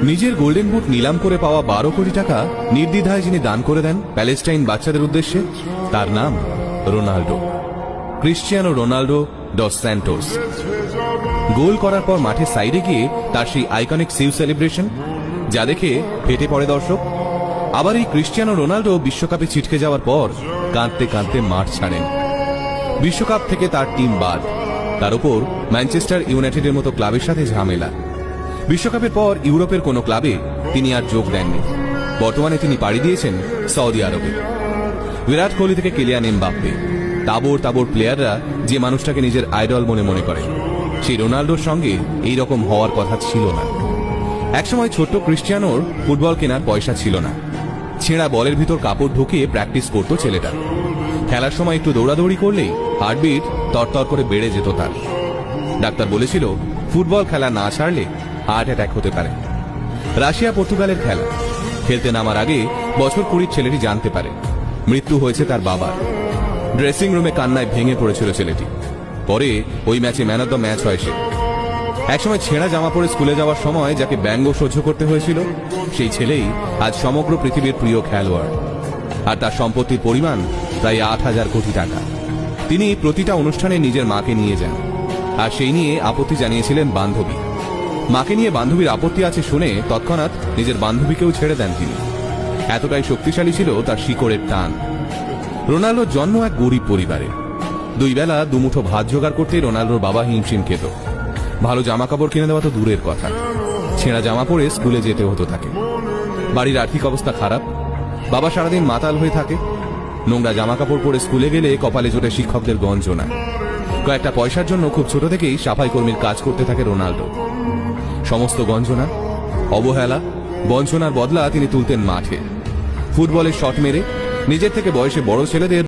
নিজের golden boot নিলাম করে পাওয়া 12 কোটি টাকা নির্দ্বিধায় যিনি দান করে দেন প্যালেস্টাইন বাচ্চাদের উদ্দেশ্যে, তার নাম Ronaldo, Cristiano Ronaldo dos Santos. Goal করার পর মাঠের সাইডে গিয়ে তার সেই আইকনিক সিউ সেলিব্রেশন, যা দেখে ফেটে পড়ে দর্শক। আবার এই ক্রিশ্চিয়ানো রোনাল্ডো বিশ্বকাপে ছিটকে যাওয়ার পর কাঁদতে কাঁদতে মাঠ ছাড়েন। বিশ্বকাপ থেকে তার টিম বাদ, তার উপর ম্যানচেস্টার ইউনাইটেডের মতো ক্লাবের সাথে ঝামেলা। বিশ্বকাপের পর ইউরোপের কোনো ক্লাবে তিনি আর যোগ দেননি। বর্তমানে তিনি পাড়ি দিয়েছেন সৌদি আরবে। বিরাট কোহলি থেকে কিলিয়ান এমবাপ্পে, তাবড় তাবড় প্লেয়াররা যে মানুষটাকে নিজের আইডল মনে করে, সেই রোনাল্ডোর সঙ্গে এই রকম হওয়ার কথা ছিল না। একসময় ছোট্ট ক্রিশ্চিয়ানোর ফুটবল কেনার পয়সা ছিল না। ছেঁড়া বলের ভিতর কাপড় ঢুকিয়ে প্র্যাকটিস করত ছেলেটা। খেলার সময় একটু দৌড়াদৌড়ি করলেই হার্টবিট তরতর করে বেড়ে যেত তার। ডাক্তার বলেছিল ফুটবল খেলা না ছাড়লে হার্ট অ্যাটাক হতে পারে। রাশিয়া পর্তুগালের খেলা খেলতে নামার আগে বছর 20 ছেলেটি জানতে পারে মৃত্যু হয়েছে তার বাবার। ড্রেসিং রুমে কান্নায় ভেঙে পড়েছিল ছেলেটি। পরে ওই ম্যাচে ম্যান অব দ্য ম্যাচ হয় সে। একসময় ছেঁড়া জামা পরে স্কুলে যাওয়ার সময় যাকে ব্যঙ্গ সহ্য করতে হয়েছিল, সেই ছেলেই আজ সমগ্র পৃথিবীর প্রিয় খেলোয়াড়। আর তার সম্পত্তির পরিমাণ প্রায় 8,000 কোটি টাকা। তিনি প্রতিটা অনুষ্ঠানে নিজের মাকে নিয়ে যান, আর সেই নিয়ে আপত্তি জানিয়েছিলেন বান্ধবী। মাকে নিয়ে বান্ধবীর আপত্তি আছে শুনে তৎক্ষণাৎ নিজের বান্ধবীকেও ছেড়ে দেন তিনি। এতটাই শক্তিশালী ছিল তার শিকড়ের টান। রোনাল্ডোর জন্ম এক গরিব পরিবারে। 2 বেলা 2 মুঠো ভাত জোগাড় করতে রোনাল্ডোর বাবা হিমশিম খেত। ভালো জামা কাপড় কিনে দেওয়া তো দূরের কথা, ছেঁড়া জামা পরে স্কুলে যেতে হতো তাকে। বাড়ির আর্থিক অবস্থা খারাপ, বাবা সারাদিন মাতাল হয়ে থাকে। নোংরা জামা কাপড় পরে স্কুলে গেলে কপালে জোটে শিক্ষকদের গঞ্জনা। কয়েকটা পয়সার জন্য খুব ছোট থেকেই সাফাই কর্মীর কাজ করতে থাকে রোনাল্ডো। সমস্ত গঞ্জনা, অবহেলা, বঞ্চনার বদলা তিনি তুলতেন মাঠে। ফুটবলের শট মেরে নিজের থেকে বয়সে বড় ছেলেদের